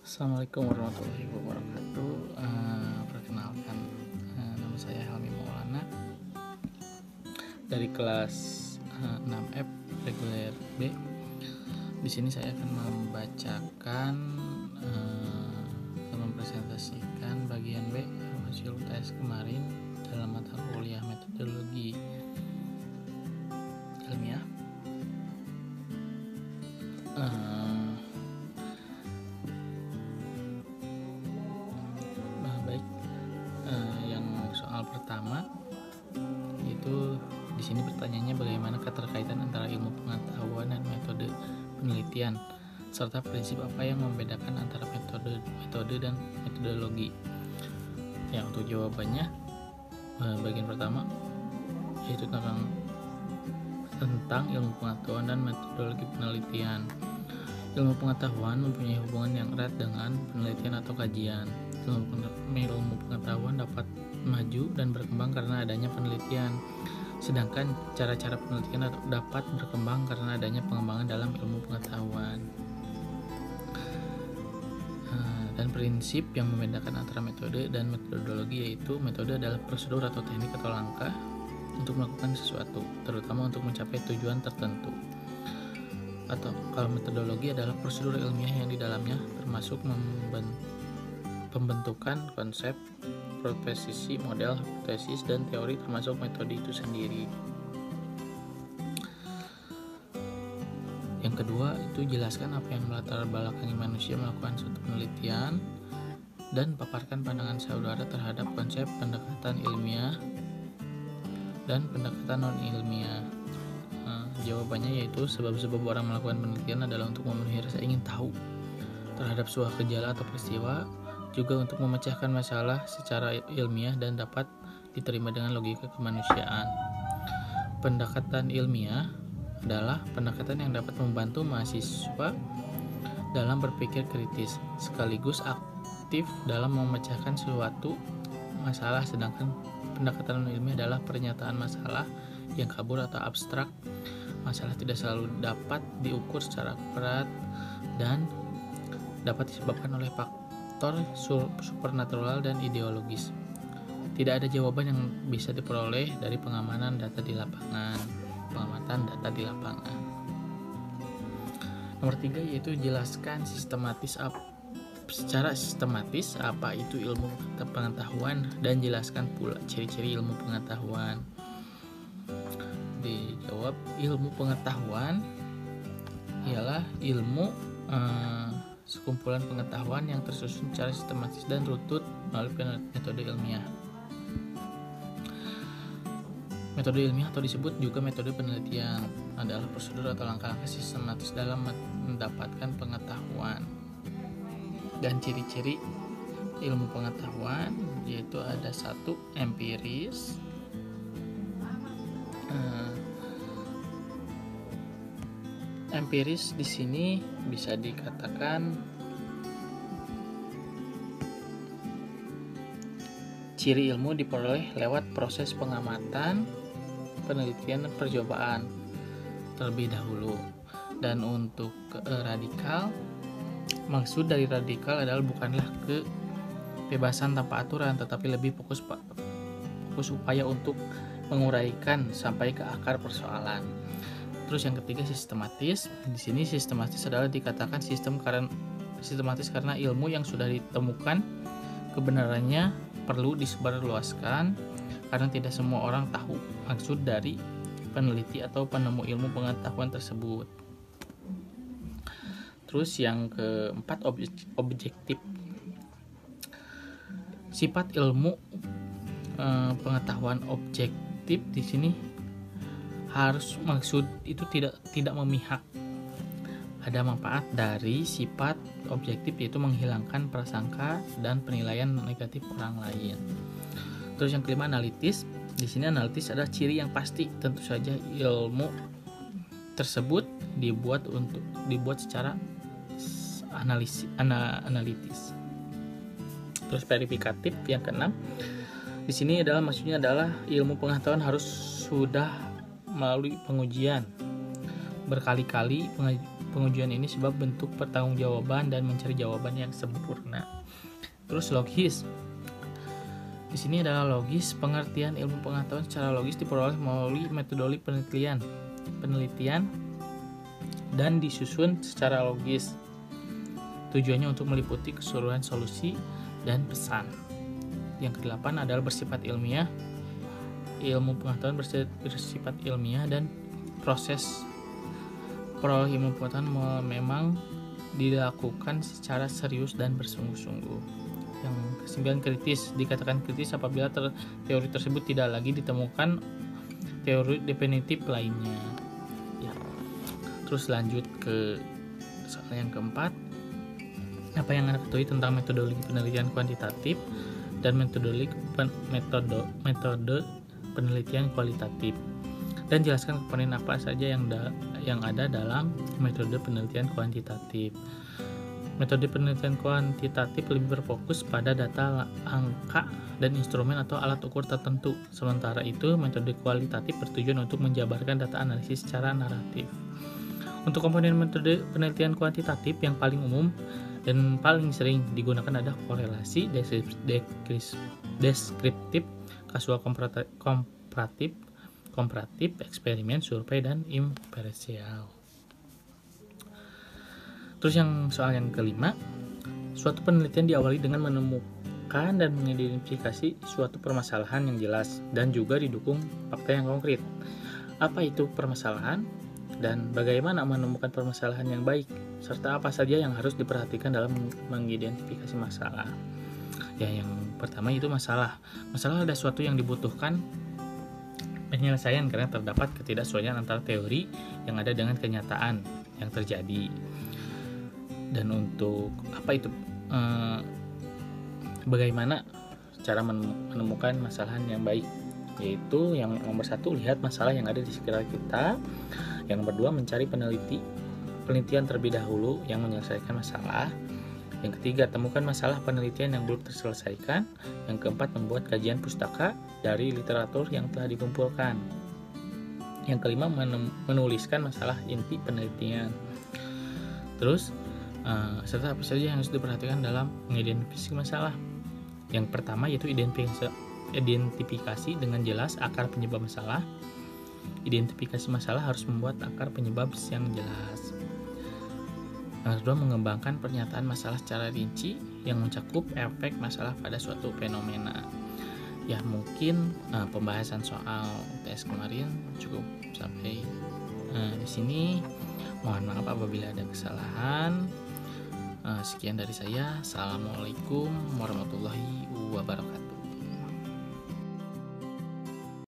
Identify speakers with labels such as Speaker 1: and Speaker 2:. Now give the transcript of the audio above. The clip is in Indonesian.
Speaker 1: Assalamualaikum warahmatullahi wabarakatuh. Perkenalkan, nama saya Helmi Maulana dari kelas 6F reguler B. Di sini saya akan membacakan mempresentasikan bagian B hasil tes kemarin dalam mata kuliah metodologi ilmiah. Yang soal pertama itu di sini pertanyaannya bagaimana keterkaitan antara ilmu pengetahuan dan metode penelitian, serta prinsip apa yang membedakan antara metode dan metodologi. Ya, untuk jawabannya bagian pertama yaitu tentang ilmu pengetahuan dan metodologi penelitian. Ilmu pengetahuan mempunyai hubungan yang erat dengan penelitian atau kajian. Ilmu pengetahuan dapat maju dan berkembang karena adanya penelitian, sedangkan cara-cara penelitian dapat berkembang karena adanya pengembangan dalam ilmu pengetahuan. Dan prinsip yang membedakan antara metode dan metodologi yaitu metode adalah prosedur atau teknik atau langkah untuk melakukan sesuatu, terutama untuk mencapai tujuan tertentu. Atau kalau metodologi adalah prosedur ilmiah yang di dalamnya termasuk pembentukan konsep, proposisi, model, hipotesis, dan teori termasuk metode itu sendiri. Yang kedua itu jelaskan apa yang melatar belakangi manusia melakukan suatu penelitian dan paparkan pandangan saudara terhadap konsep pendekatan ilmiah dan pendekatan non ilmiah. Jawabannya yaitu sebab-sebab orang melakukan penelitian adalah untuk memenuhi rasa ingin tahu terhadap sebuah gejala atau peristiwa, juga untuk memecahkan masalah secara ilmiah dan dapat diterima dengan logika kemanusiaan. Pendekatan ilmiah adalah pendekatan yang dapat membantu mahasiswa dalam berpikir kritis, sekaligus aktif dalam memecahkan suatu masalah, sedangkan pendekatan ilmiah adalah pernyataan masalah yang kabur atau abstrak. Masalah tidak selalu dapat diukur secara akurat dan dapat disebabkan oleh faktor supernatural dan ideologis. Tidak ada jawaban yang bisa diperoleh dari pengamatan data di lapangan. Nomor 3 yaitu jelaskan secara sistematis apa itu ilmu pengetahuan dan jelaskan pula ciri-ciri ilmu pengetahuan. Dijawab, ilmu pengetahuan ialah ilmu sekumpulan pengetahuan yang tersusun secara sistematis dan runtut melalui metode ilmiah. Metode ilmiah atau disebut juga metode penelitian adalah prosedur atau langkah-langkah sistematis dalam mendapatkan pengetahuan. Dan ciri-ciri ilmu pengetahuan yaitu ada 1, empiris. Empiris di sini bisa dikatakan ciri ilmu diperoleh lewat proses pengamatan, penelitian, dan percobaan terlebih dahulu. Dan untuk radikal, maksud dari radikal adalah bukanlah kebebasan tanpa aturan, tetapi lebih fokus upaya untuk menguraikan sampai ke akar persoalan. Terus yang ketiga, sistematis. Di sini sistematis adalah dikatakan sistematis karena ilmu yang sudah ditemukan kebenarannya perlu disebarluaskan karena tidak semua orang tahu maksud dari peneliti atau penemu ilmu pengetahuan tersebut. Terus yang keempat, objektif. Sifat ilmu pengetahuan objektif di sini harus maksud itu tidak memihak. Ada manfaat dari sifat objektif yaitu menghilangkan prasangka dan penilaian negatif orang lain. Terus yang kelima, analitis. Di sini analitis adalah ciri yang pasti. Tentu saja ilmu tersebut dibuat secara analitis. Terus verifikatif yang keenam. Di sini maksudnya adalah ilmu pengetahuan harus sudah melalui pengujian berkali-kali, pengujian ini sebab bentuk pertanggungjawaban dan mencari jawaban yang sempurna. Terus logis. Di sini adalah logis, pengertian ilmu pengetahuan secara logis diperoleh melalui metodologi penelitian dan disusun secara logis. Tujuannya untuk meliputi keseluruhan solusi dan pesan. Yang kedelapan adalah bersifat ilmiah. Ilmu pengetahuan bersifat ilmiah dan proses peroleh ilmu pengetahuan memang dilakukan secara serius dan bersungguh-sungguh. Yang kesembilan, kritis. Dikatakan kritis apabila teori tersebut tidak lagi ditemukan teori definitif lainnya. Ya. Terus lanjut ke soal yang keempat. Apa yang Anda ketahui tentang metodologi penelitian kuantitatif dan metode penelitian kualitatif, dan jelaskan komponen apa saja yang ada dalam metode penelitian kuantitatif. Metode penelitian kuantitatif lebih berfokus pada data, angka, dan instrumen atau alat ukur tertentu. Sementara itu, metode kualitatif bertujuan untuk menjabarkan data analisis secara naratif. Untuk komponen metode penelitian kuantitatif yang paling umum dan paling sering digunakan adalah korelasi, deskriptif, kasual komparatif, eksperimen, survei, dan inferensial. Terus soal yang kelima, suatu penelitian diawali dengan menemukan dan mengidentifikasi suatu permasalahan yang jelas dan juga didukung fakta yang konkret. Apa itu permasalahan dan bagaimana menemukan permasalahan yang baik, serta apa saja yang harus diperhatikan dalam mengidentifikasi masalah. Ya, yang pertama itu masalah. Masalah ada suatu yang dibutuhkan penyelesaian karena terdapat ketidaksesuaian antara teori yang ada dengan kenyataan yang terjadi. Dan untuk apa itu bagaimana cara menemukan masalah yang baik, yaitu yang nomor satu, lihat masalah yang ada di sekitar kita. Yang nomor dua, mencari penelitian terlebih dahulu yang menyelesaikan masalah. Yang ketiga, temukan masalah penelitian yang belum terselesaikan. Yang keempat, membuat kajian pustaka dari literatur yang telah dikumpulkan. Yang kelima, menuliskan masalah inti penelitian. Terus, serta apa saja yang harus diperhatikan dalam mengidentifikasi masalah. Yang pertama yaitu identifikasi dengan jelas akar penyebab masalah. Identifikasi masalah harus membuat akar penyebab yang jelas. Yang kedua, mengembangkan pernyataan masalah secara rinci yang mencakup efek masalah pada suatu fenomena. Ya, mungkin pembahasan soal UTS kemarin cukup sampai di sini. Mohon maaf apabila ada kesalahan. Sekian dari saya. Assalamualaikum warahmatullahi wabarakatuh.